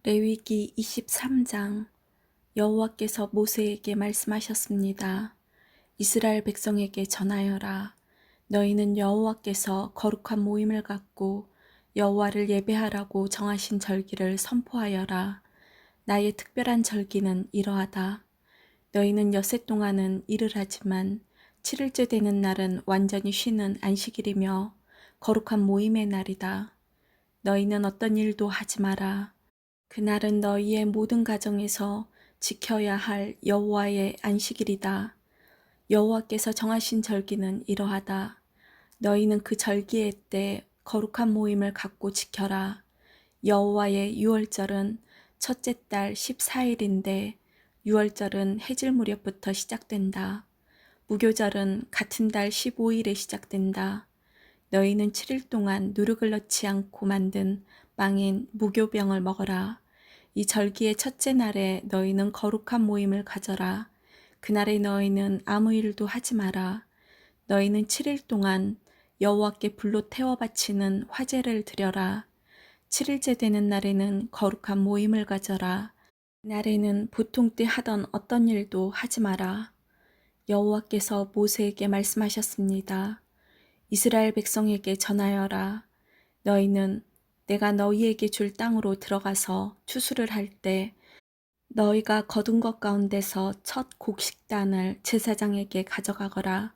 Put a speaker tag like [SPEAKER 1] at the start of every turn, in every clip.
[SPEAKER 1] 레위기 23장. 여호와께서 모세에게 말씀하셨습니다. 이스라엘 백성에게 전하여라. 너희는 여호와께서 거룩한 모임을 갖고 여호와를 예배하라고 정하신 절기를 선포하여라. 나의 특별한 절기는 이러하다. 너희는 엿새 동안은 일을 하지만 7일째 되는 날은 완전히 쉬는 안식일이며 거룩한 모임의 날이다. 너희는 어떤 일도 하지 마라. 그날은 너희의 모든 가정에서 지켜야 할 여호와의 안식일이다. 여호와께서 정하신 절기는 이러하다. 너희는 그 절기의 때 거룩한 모임을 갖고 지켜라. 여호와의 유월절은 첫째 달 14일인데 유월절은 해질 무렵부터 시작된다. 무교절은 같은 달 15일에 시작된다. 너희는 7일 동안 누룩을 넣지 않고 만든 빵인 무교병을 먹어라. 이 절기의 첫째 날에 너희는 거룩한 모임을 가져라. 그날에 너희는 아무 일도 하지 마라. 너희는 7일 동안 여호와께 불로 태워 바치는 화제를 드려라. 7일째 되는 날에는 거룩한 모임을 가져라. 그날에는 보통 때 하던 어떤 일도 하지 마라. 여호와께서 모세에게 말씀하셨습니다. 이스라엘 백성에게 전하여라. 너희는 내가 너희에게 줄 땅으로 들어가서 추수를 할 때 너희가 거둔 것 가운데서 첫 곡식단을 제사장에게 가져가거라.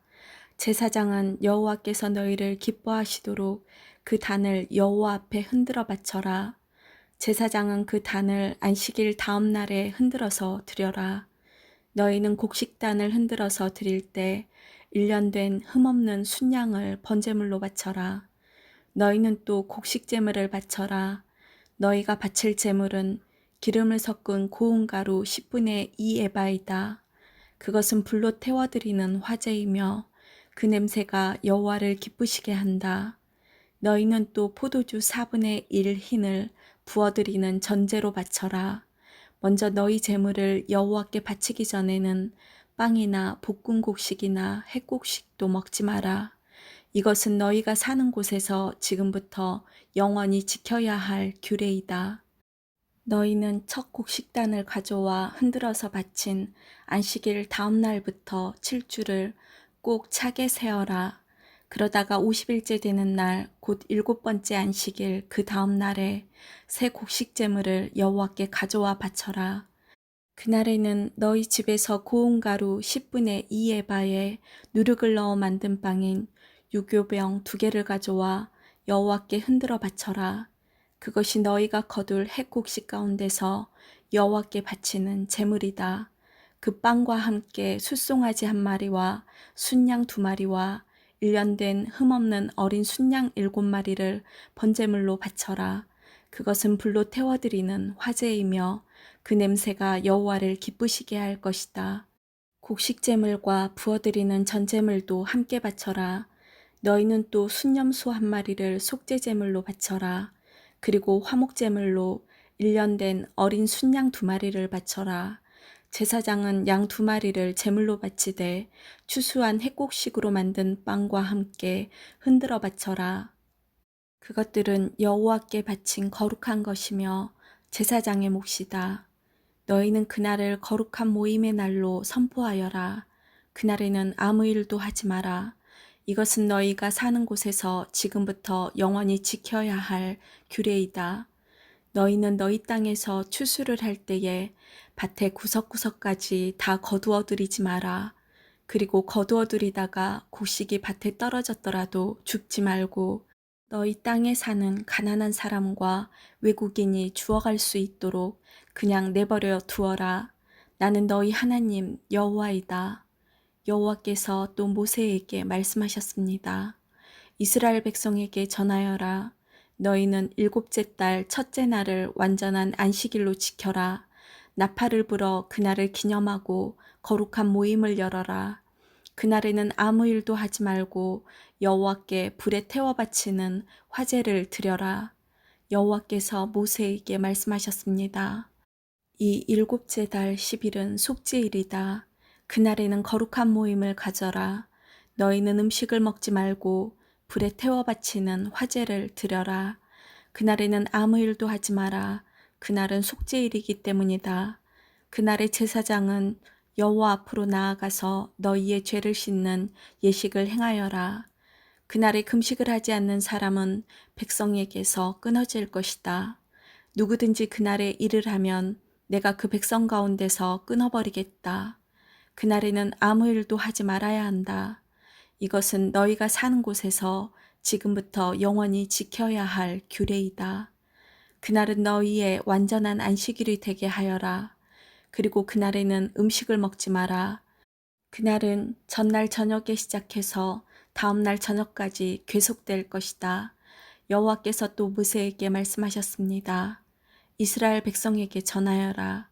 [SPEAKER 1] 제사장은 여호와께서 너희를 기뻐하시도록 그 단을 여호와 앞에 흔들어 바쳐라. 제사장은 그 단을 안식일 다음 날에 흔들어서 드려라. 너희는 곡식단을 흔들어서 드릴 때 1년 된 흠없는 순양을 번제물로 바쳐라. 너희는 또 곡식제물을 바쳐라. 너희가 바칠 제물은 기름을 섞은 고운 가루 10분의 2 에바이다. 그것은 불로 태워드리는 화제이며 그 냄새가 여호와를 기쁘시게 한다. 너희는 또 포도주 4분의 1 흰을 부어드리는 전제로 바쳐라. 먼저 너희 제물을 여호와께 바치기 전에는 빵이나 볶은 곡식이나 햇곡식도 먹지 마라. 이것은 너희가 사는 곳에서 지금부터 영원히 지켜야 할 규례이다. 너희는 첫 곡식단을 가져와 흔들어서 바친 안식일 다음 날부터 7주를 꼭 차게 세어라. 그러다가 50일째 되는 날, 곧 7번째 안식일 그 다음 날에 새 곡식 제물을 여호와께 가져와 바쳐라. 그날에는 너희 집에서 고운 가루 10분의 2 에바에 누룩을 넣어 만든 빵인 유교병 2개를 가져와 여호와께 흔들어 바쳐라. 그것이 너희가 거둘 햇곡식 가운데서 여호와께 바치는 제물이다. 그 빵과 함께 숫송아지 1마리와 순양 2마리와 1년 된 흠없는 어린 순양 7마리를 번제물로 바쳐라. 그것은 불로 태워드리는 화제이며 그 냄새가 여호와를 기쁘시게 할 것이다. 곡식제물과 부어드리는 전제물도 함께 바쳐라. 너희는 또 순염소 1마리를 속죄제물로 바쳐라. 그리고 화목제물로 1년 된 어린 순양 2마리를 바쳐라. 제사장은 양 2마리를 제물로 바치되 추수한 햇곡식으로 만든 빵과 함께 흔들어 바쳐라. 그것들은 여호와께 바친 거룩한 것이며 제사장의 몫이다. 너희는 그날을 거룩한 모임의 날로 선포하여라. 그날에는 아무 일도 하지 마라. 이것은 너희가 사는 곳에서 지금부터 영원히 지켜야 할 규례이다. 너희는 너희 땅에서 추수를 할 때에 밭의 구석구석까지 다 거두어 들이지 마라. 그리고 거두어 들이다가 곡식이 밭에 떨어졌더라도 줍지 말고 너희 땅에 사는 가난한 사람과 외국인이 주워갈 수 있도록 그냥 내버려 두어라. 나는 너희 하나님 여호와이다. 여호와께서 또 모세에게 말씀하셨습니다. 이스라엘 백성에게 전하여라. 너희는 7째 달 첫째 날을 완전한 안식일로 지켜라. 나팔을 불어 그날을 기념하고 거룩한 모임을 열어라. 그날에는 아무 일도 하지 말고 여호와께 불에 태워 바치는 화제를 드려라. 여호와께서 모세에게 말씀하셨습니다. 이 7째 달 10일은 속죄일이다. 그날에는 거룩한 모임을 가져라. 너희는 음식을 먹지 말고 불에 태워 바치는 화제를 드려라. 그날에는 아무 일도 하지 마라. 그날은 속죄일이기 때문이다. 그날의 제사장은 여호와 앞으로 나아가서 너희의 죄를 씻는 예식을 행하여라. 그날에 금식을 하지 않는 사람은 백성에게서 끊어질 것이다. 누구든지 그날에 일을 하면 내가 그 백성 가운데서 끊어버리겠다. 그날에는 아무 일도 하지 말아야 한다. 이것은 너희가 사는 곳에서 지금부터 영원히 지켜야 할 규례이다. 그날은 너희의 완전한 안식일이 되게 하여라. 그리고 그날에는 음식을 먹지 마라. 그날은 전날 저녁에 시작해서 다음날 저녁까지 계속될 것이다. 여호와께서 또 모세에게 말씀하셨습니다. 이스라엘 백성에게 전하여라.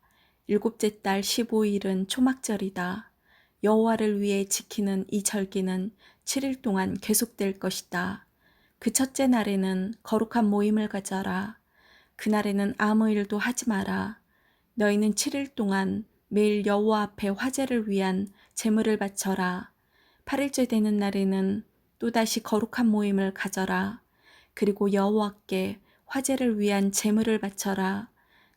[SPEAKER 1] 일곱째 달 15일은 초막절이다. 여호와를 위해 지키는 이 절기는 7일 동안 계속될 것이다. 그 첫째 날에는 거룩한 모임을 가져라. 그날에는 아무 일도 하지 마라. 너희는 7일 동안 매일 여호와 앞에 화제를 위한 제물을 바쳐라. 8일째 되는 날에는 또다시 거룩한 모임을 가져라. 그리고 여호와께 화제를 위한 제물을 바쳐라.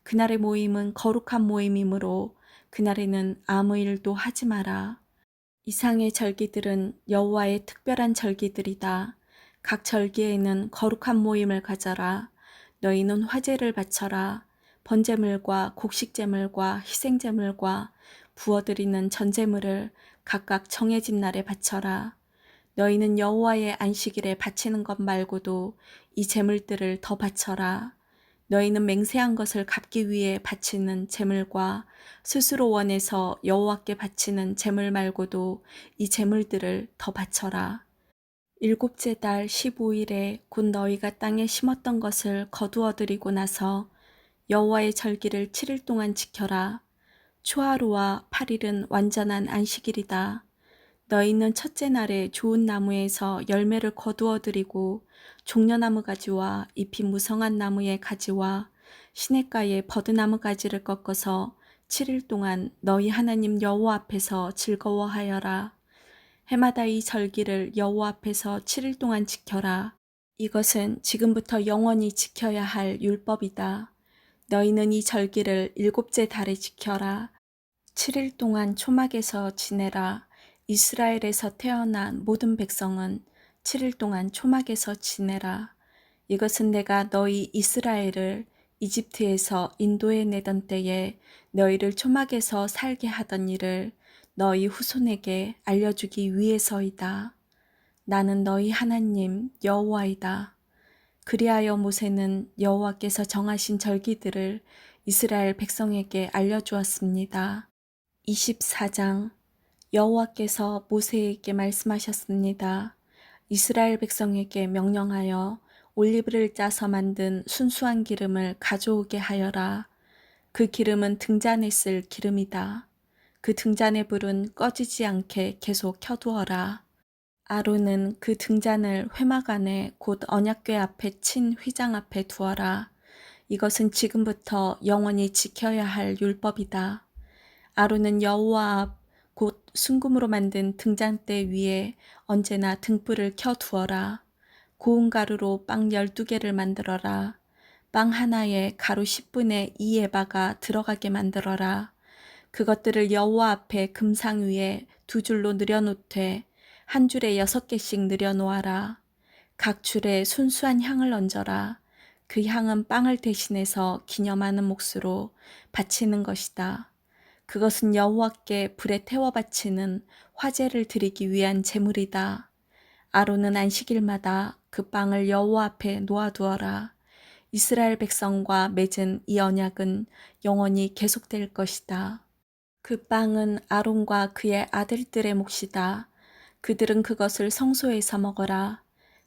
[SPEAKER 1] 그날의 모임은 거룩한 모임이므로 그날에는 아무 일도 하지 마라. 이상의 절기들은 여호와의 특별한 절기들이다. 각 절기에는 거룩한 모임을 가져라. 너희는 화제를 바쳐라. 번제물과 곡식제물과 희생제물과 부어드리는 전제물을 각각 정해진 날에 바쳐라. 너희는 여호와의 안식일에 바치는 것 말고도 이 제물들을 더 바쳐라. 너희는 맹세한 것을 갚기 위해 바치는 제물과 스스로 원해서 여호와께 바치는 제물 말고도 이 제물들을 더 바쳐라. 일곱째 달 15일에 곧 너희가 땅에 심었던 것을 거두어들이고 나서 여호와의 절기를 7일 동안 지켜라. 초하루와 8일은 완전한 안식일이다. 너희는 첫째 날에 좋은 나무에서 열매를 거두어들이고 종려나무 가지와 잎이 무성한 나무의 가지와 시냇가의 버드나무 가지를 꺾어서 7일 동안 너희 하나님 여호와 앞에서 즐거워하여라. 해마다 이 절기를 여호와 앞에서 7일 동안 지켜라. 이것은 지금부터 영원히 지켜야 할 율법이다. 너희는 이 절기를 일곱째 달에 지켜라. 7일 동안 초막에서 지내라. 이스라엘에서 태어난 모든 백성은 7일 동안 초막에서 지내라. 이것은 내가 너희 이스라엘을 이집트에서 인도해 내던 때에 너희를 초막에서 살게 하던 일을 너희 후손에게 알려주기 위해서이다. 나는 너희 하나님 여호와이다. 그리하여 모세는 여호와께서 정하신 절기들을 이스라엘 백성에게 알려주었습니다. 24장 여호와께서 모세에게 말씀하셨습니다. 이스라엘 백성에게 명령하여 올리브를 짜서 만든 순수한 기름을 가져오게 하여라. 그 기름은 등잔에 쓸 기름이다. 그 등잔의 불은 꺼지지 않게 계속 켜두어라. 아론은 그 등잔을 회막 안에 곧 언약궤 앞에 친 휘장 앞에 두어라. 이것은 지금부터 영원히 지켜야 할 율법이다. 아론은 여호와 앞 곧 순금으로 만든 등잔대 위에 언제나 등불을 켜두어라. 고운 가루로 빵 12개를 만들어라. 빵 하나에 가루 10분의 2에바가 들어가게 만들어라. 그것들을 여호와 앞에 금상 위에 2줄로 늘여놓되 한 줄에 6개씩 늘여놓아라. 각 줄에 순수한 향을 얹어라. 그 향은 빵을 대신해서 기념하는 몫으로 바치는 것이다. 그것은 여호와께 불에 태워 바치는 화제를 드리기 위한 제물이다. 아론은 안식일마다 그 빵을 여호와 앞에 놓아두어라. 이스라엘 백성과 맺은 이 언약은 영원히 계속될 것이다. 그 빵은 아론과 그의 아들들의 몫이다. 그들은 그것을 성소에서 먹어라.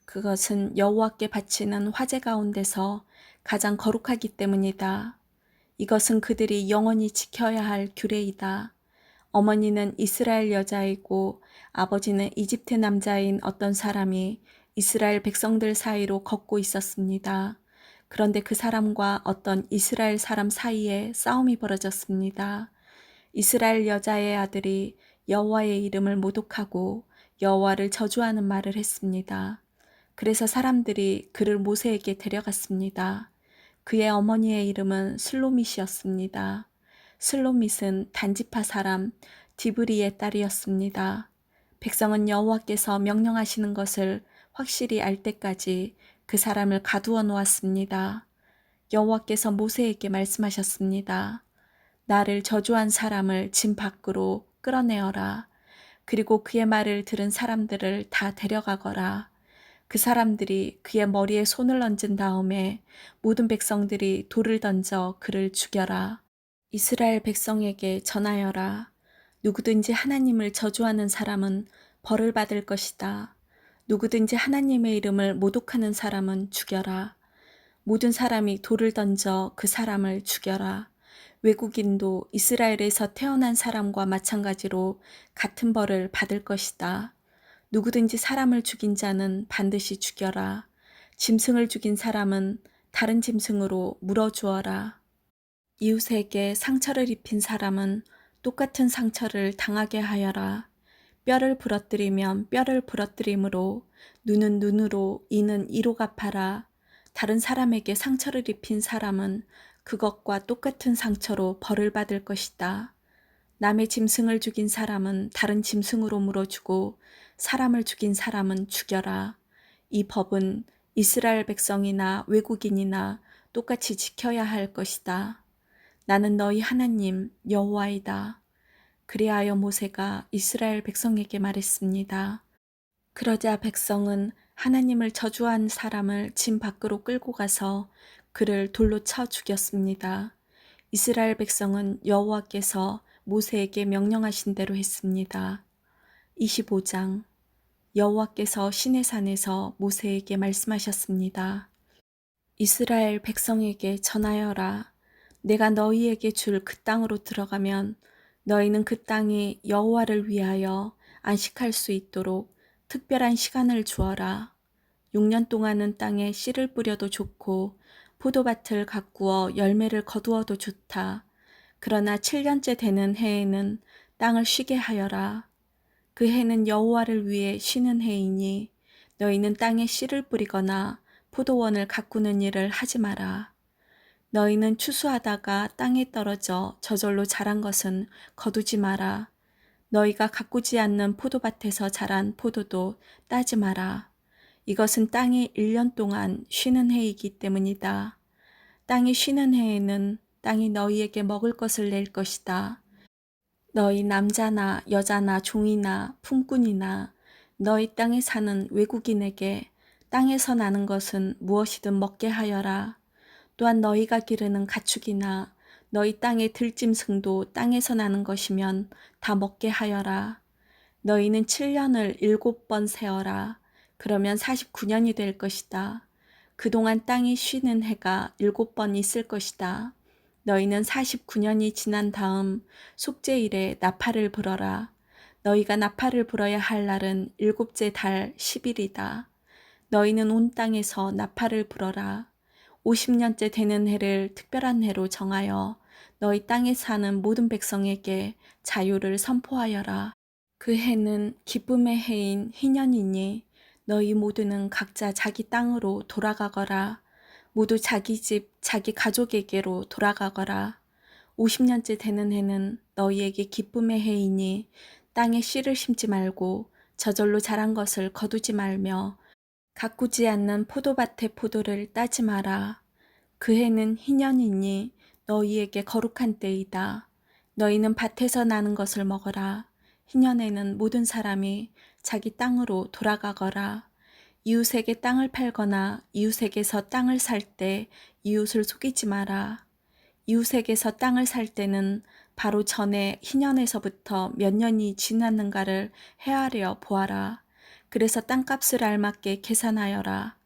[SPEAKER 1] 그것은 여호와께 바치는 화제 가운데서 가장 거룩하기 때문이다. 이것은 그들이 영원히 지켜야 할 규례이다. 어머니는 이스라엘 여자이고 아버지는 이집트 남자인 어떤 사람이 이스라엘 백성들 사이로 걷고 있었습니다. 그런데 그 사람과 어떤 이스라엘 사람 사이에 싸움이 벌어졌습니다. 이스라엘 여자의 아들이 여호와의 이름을 모독하고 여호와를 저주하는 말을 했습니다. 그래서 사람들이 그를 모세에게 데려갔습니다. 그의 어머니의 이름은 슬로밋이었습니다. 슬로밋은 단지파 사람 디브리의 딸이었습니다. 백성은 여호와께서 명령하시는 것을 확실히 알 때까지 그 사람을 가두어 놓았습니다. 여호와께서 모세에게 말씀하셨습니다. 나를 저주한 사람을 진 밖으로 끌어내어라. 그리고 그의 말을 들은 사람들을 다 데려가거라. 그 사람들이 그의 머리에 손을 얹은 다음에 모든 백성들이 돌을 던져 그를 죽여라. 이스라엘 백성에게 전하여라. 누구든지 하나님을 저주하는 사람은 벌을 받을 것이다. 누구든지 하나님의 이름을 모독하는 사람은 죽여라. 모든 사람이 돌을 던져 그 사람을 죽여라. 외국인도 이스라엘에서 태어난 사람과 마찬가지로 같은 벌을 받을 것이다. 누구든지 사람을 죽인 자는 반드시 죽여라. 짐승을 죽인 사람은 다른 짐승으로 물어주어라. 이웃에게 상처를 입힌 사람은 똑같은 상처를 당하게 하여라. 뼈를 부러뜨리면 뼈를 부러뜨림으로, 눈은 눈으로, 이는 이로 갚아라. 다른 사람에게 상처를 입힌 사람은 그것과 똑같은 상처로 벌을 받을 것이다. 남의 짐승을 죽인 사람은 다른 짐승으로 물어주고 사람을 죽인 사람은 죽여라. 이 법은 이스라엘 백성이나 외국인이나 똑같이 지켜야 할 것이다. 나는 너희 하나님 여호와이다. 그리하여 모세가 이스라엘 백성에게 말했습니다. 그러자 백성은 하나님을 저주한 사람을 진 밖으로 끌고 가서 그를 돌로 쳐 죽였습니다. 이스라엘 백성은 여호와께서 모세에게 명령하신 대로 했습니다. 25장 여호와께서 시내산에서 모세에게 말씀하셨습니다. 이스라엘 백성에게 전하여라. 내가 너희에게 줄 그 땅으로 들어가면 너희는 그 땅이 여호와를 위하여 안식할 수 있도록 특별한 시간을 주어라. 6년 동안은 땅에 씨를 뿌려도 좋고 포도밭을 가꾸어 열매를 거두어도 좋다. 그러나 7년째 되는 해에는 땅을 쉬게 하여라. 그 해는 여호와를 위해 쉬는 해이니 너희는 땅에 씨를 뿌리거나 포도원을 가꾸는 일을 하지 마라. 너희는 추수하다가 땅에 떨어져 저절로 자란 것은 거두지 마라. 너희가 가꾸지 않는 포도밭에서 자란 포도도 따지 마라. 이것은 땅이 1년 동안 쉬는 해이기 때문이다. 땅이 쉬는 해에는 땅이 너희에게 먹을 것을 낼 것이다. 너희 남자나 여자나 종이나 품꾼이나 너희 땅에 사는 외국인에게 땅에서 나는 것은 무엇이든 먹게 하여라. 또한 너희가 기르는 가축이나 너희 땅의 들짐승도 땅에서 나는 것이면 다 먹게 하여라. 너희는 7년을 7번 세어라. 그러면 49년이 될 것이다. 그동안 땅이 쉬는 해가 7번 있을 것이다. 너희는 49년이 지난 다음 속죄일에 나팔을 불어라. 너희가 나팔을 불어야 할 날은 7째 달 10일이다. 너희는 온 땅에서 나팔을 불어라. 50년째 되는 해를 특별한 해로 정하여 너희 땅에 사는 모든 백성에게 자유를 선포하여라. 그 해는 기쁨의 해인 희년이니 너희 모두는 각자 자기 땅으로 돌아가거라. 모두 자기 집, 자기 가족에게로 돌아가거라. 50년째 되는 해는 너희에게 기쁨의 해이니 땅에 씨를 심지 말고 저절로 자란 것을 거두지 말며 가꾸지 않는 포도밭의 포도를 따지 마라. 그 해는 희년이니 너희에게 거룩한 때이다. 너희는 밭에서 나는 것을 먹어라. 희년에는 모든 사람이 자기 땅으로 돌아가거라. 이웃에게 땅을 팔거나 이웃에게서 땅을 살 때 이웃을 속이지 마라. 이웃에게서 땅을 살 때는 바로 전에 희년에서부터 몇 년이 지났는가를 헤아려 보아라. 그래서 땅값을 알맞게 계산하여라.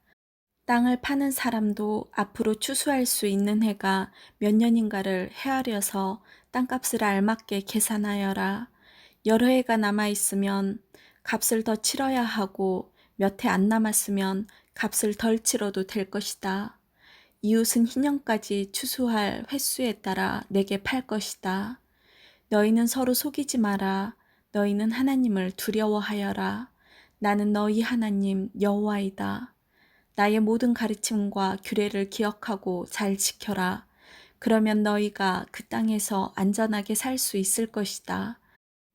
[SPEAKER 1] 땅을 파는 사람도 앞으로 추수할 수 있는 해가 몇 년인가를 헤아려서 땅값을 알맞게 계산하여라. 여러 해가 남아있으면 값을 더 치러야 하고 몇 해 안 남았으면 값을 덜 치러도 될 것이다. 이웃은 희년까지 추수할 횟수에 따라 내게 팔 것이다. 너희는 서로 속이지 마라. 너희는 하나님을 두려워하여라. 나는 너희 하나님 여호와이다. 나의 모든 가르침과 규례를 기억하고 잘 지켜라. 그러면 너희가 그 땅에서 안전하게 살 수 있을 것이다.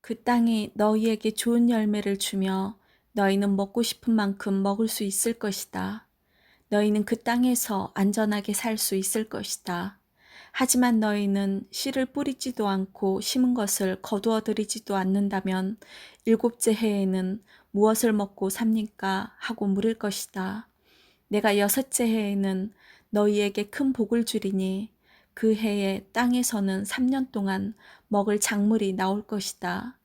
[SPEAKER 1] 그 땅이 너희에게 좋은 열매를 주며 너희는 먹고 싶은 만큼 먹을 수 있을 것이다. 너희는 그 땅에서 안전하게 살 수 있을 것이다. 하지만 너희는 씨를 뿌리지도 않고 심은 것을 거두어 들이지도 않는다면 일곱째 해에는 무엇을 먹고 삽니까? 하고 물을 것이다. 내가 여섯째 해에는 너희에게 큰 복을 주리니 그 해에 땅에서는 3년 동안 먹을 작물이 나올 것이다.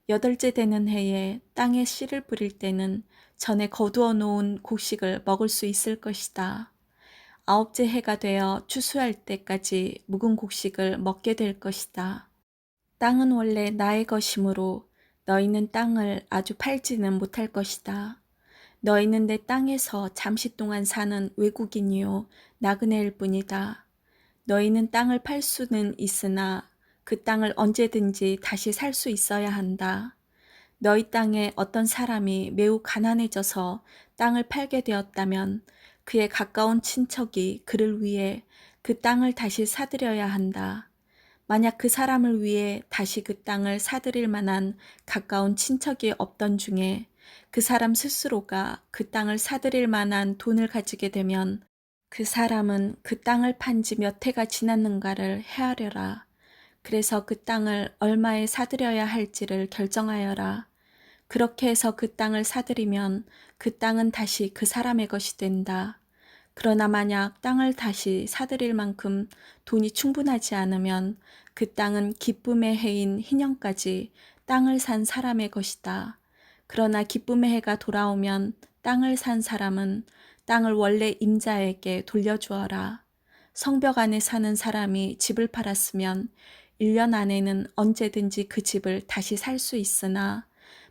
[SPEAKER 1] 여덟째 되는 해에 땅에 씨를 뿌릴 때는 전에 거두어 놓은 곡식을 먹을 수 있을 것이다. 아홉째 해가 되어 추수할 때까지 묵은 곡식을 먹게 될 것이다. 땅은 원래 나의 것이므로 너희는 땅을 아주 팔지는 못할 것이다. 너희는 내 땅에서 잠시 동안 사는 외국인이요 나그네일 뿐이다. 너희는 땅을 팔 수는 있으나 그 땅을 언제든지 다시 살 수 있어야 한다. 너희 땅에 어떤 사람이 매우 가난해져서 땅을 팔게 되었다면 그의 가까운 친척이 그를 위해 그 땅을 다시 사들여야 한다. 만약 그 사람을 위해 다시 그 땅을 사들일 만한 가까운 친척이 없던 중에 그 사람 스스로가 그 땅을 사들일 만한 돈을 가지게 되면 그 사람은 그 땅을 판지 몇 해가 지났는가를 헤아려라. 그래서 그 땅을 얼마에 사들여야 할지를 결정하여라. 그렇게 해서 그 땅을 사들이면 그 땅은 다시 그 사람의 것이 된다. 그러나 만약 땅을 다시 사들일 만큼 돈이 충분하지 않으면 그 땅은 기쁨의 해인 희년까지 땅을 산 사람의 것이다. 그러나 기쁨의 해가 돌아오면 땅을 산 사람은 땅을 원래 임자에게 돌려주어라. 성벽 안에 사는 사람이 집을 팔았으면 1년 안에는 언제든지 그 집을 다시 살 수 있으나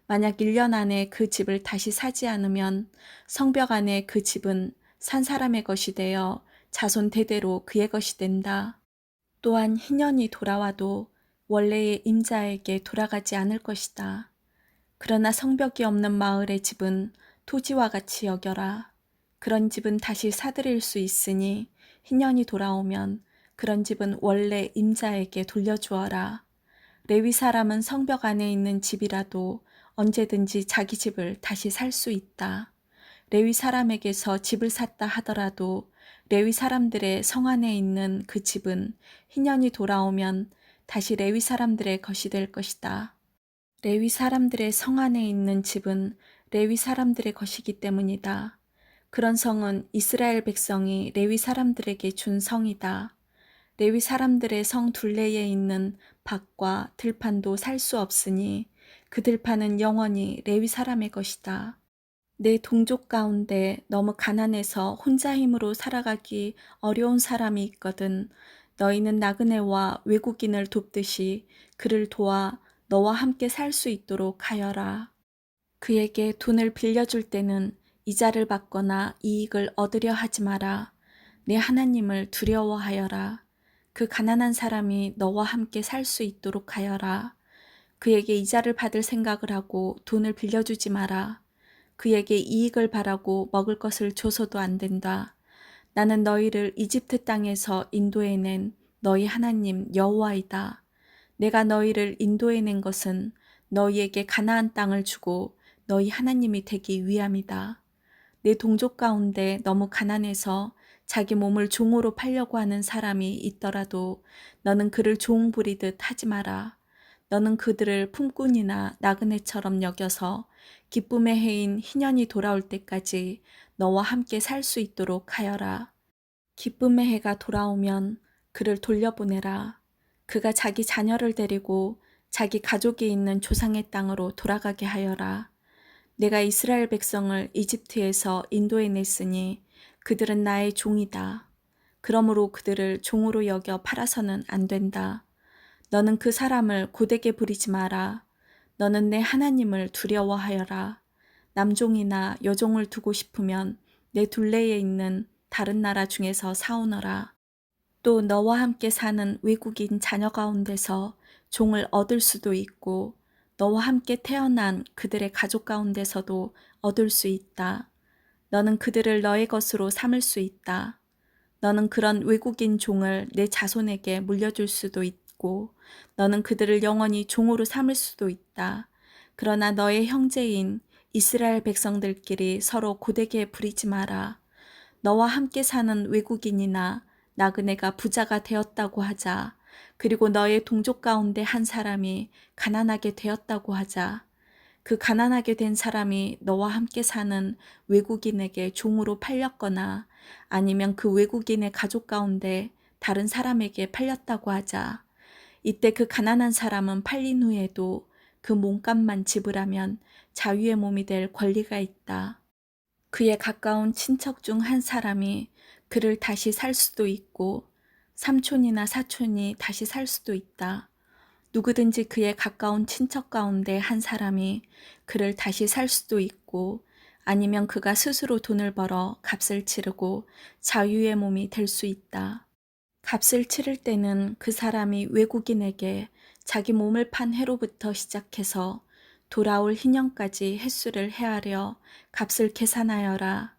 [SPEAKER 1] 만약 1년 안에 그 집을 다시 사지 않으면 성벽 안에 그 집은 산 사람의 것이 되어 자손 대대로 그의 것이 된다. 또한 희년이 돌아와도 원래의 임자에게 돌아가지 않을 것이다. 그러나 성벽이 없는 마을의 집은 토지와 같이 여겨라. 그런 집은 다시 사들일 수 있으니 희년이 돌아오면 그런 집은 원래 임자에게 돌려주어라. 레위 사람은 성벽 안에 있는 집이라도 언제든지 자기 집을 다시 살 수 있다. 레위 사람에게서 집을 샀다 하더라도 레위 사람들의 성 안에 있는 그 집은 희년이 돌아오면 다시 레위 사람들의 것이 될 것이다. 레위 사람들의 성 안에 있는 집은 레위 사람들의 것이기 때문이다. 그런 성은 이스라엘 백성이 레위 사람들에게 준 성이다. 레위 사람들의 성 둘레에 있는 밭과 들판도 살 수 없으니 그 들판은 영원히 레위 사람의 것이다. 내 동족 가운데 너무 가난해서 혼자 힘으로 살아가기 어려운 사람이 있거든 너희는 나그네와 외국인을 돕듯이 그를 도와 너와 함께 살 수 있도록 하여라. 그에게 돈을 빌려줄 때는 이자를 받거나 이익을 얻으려 하지 마라. 내 하나님을 두려워하여라. 그 가난한 사람이 너와 함께 살 수 있도록 하여라. 그에게 이자를 받을 생각을 하고 돈을 빌려주지 마라. 그에게 이익을 바라고 먹을 것을 줘서도 안 된다. 나는 너희를 이집트 땅에서 인도해낸 너희 하나님 여호와이다. 내가 너희를 인도해낸 것은 너희에게 가나안 땅을 주고 너희 하나님이 되기 위함이다. 내 동족 가운데 너무 가난해서 자기 몸을 종으로 팔려고 하는 사람이 있더라도 너는 그를 종 부리듯 하지 마라. 너는 그들을 품꾼이나 나그네처럼 여겨서 기쁨의 해인 희년이 돌아올 때까지 너와 함께 살 수 있도록 하여라. 기쁨의 해가 돌아오면 그를 돌려보내라. 그가 자기 자녀를 데리고 자기 가족이 있는 조상의 땅으로 돌아가게 하여라. 내가 이스라엘 백성을 이집트에서 인도해냈으니 그들은 나의 종이다. 그러므로 그들을 종으로 여겨 팔아서는 안 된다. 너는 그 사람을 고되게 부리지 마라. 너는 내 하나님을 두려워하여라. 남종이나 여종을 두고 싶으면 내 둘레에 있는 다른 나라 중에서 사오너라. 또 너와 함께 사는 외국인 자녀 가운데서 종을 얻을 수도 있고 너와 함께 태어난 그들의 가족 가운데서도 얻을 수 있다. 너는 그들을 너의 것으로 삼을 수 있다. 너는 그런 외국인 종을 내 자손에게 물려줄 수도 있고, 너는 그들을 영원히 종으로 삼을 수도 있다. 그러나 너의 형제인 이스라엘 백성들끼리 서로 고되게 부리지 마라. 너와 함께 사는 외국인이나 나그네가 부자가 되었다고 하자. 그리고 너의 동족 가운데 한 사람이 가난하게 되었다고 하자. 그 가난하게 된 사람이 너와 함께 사는 외국인에게 종으로 팔렸거나 아니면 그 외국인의 가족 가운데 다른 사람에게 팔렸다고 하자. 이때 그 가난한 사람은 팔린 후에도 그 몸값만 지불하면 자유의 몸이 될 권리가 있다. 그의 가까운 친척 중 한 사람이 그를 다시 살 수도 있고 삼촌이나 사촌이 다시 살 수도 있다. 누구든지 그의 가까운 친척 가운데 한 사람이 그를 다시 살 수도 있고 아니면 그가 스스로 돈을 벌어 값을 치르고 자유의 몸이 될 수 있다. 값을 치를 때는 그 사람이 외국인에게 자기 몸을 판 해로부터 시작해서 돌아올 희년까지 횟수를 헤아려 값을 계산하여라.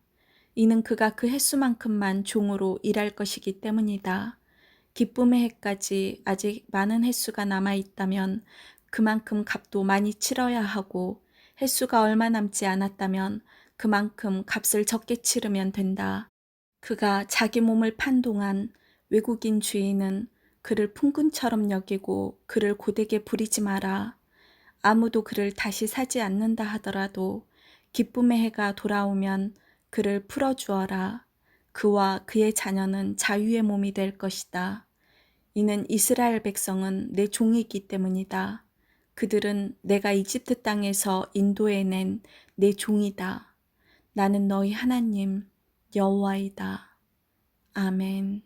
[SPEAKER 1] 이는 그가 그 횟수만큼만 종으로 일할 것이기 때문이다. 기쁨의 해까지 아직 많은 횟수가 남아있다면 그만큼 값도 많이 치러야 하고, 횟수가 얼마 남지 않았다면 그만큼 값을 적게 치르면 된다. 그가 자기 몸을 판 동안 외국인 주인은 그를 품꾼처럼 여기고 그를 고되게 부리지 마라. 아무도 그를 다시 사지 않는다 하더라도 기쁨의 해가 돌아오면 그를 풀어주어라. 그와 그의 자녀는 자유의 몸이 될 것이다. 이는 이스라엘 백성은 내 종이기 때문이다. 그들은 내가 이집트 땅에서 인도해낸 내 종이다. 나는 너희 하나님 여호와이다. 아멘.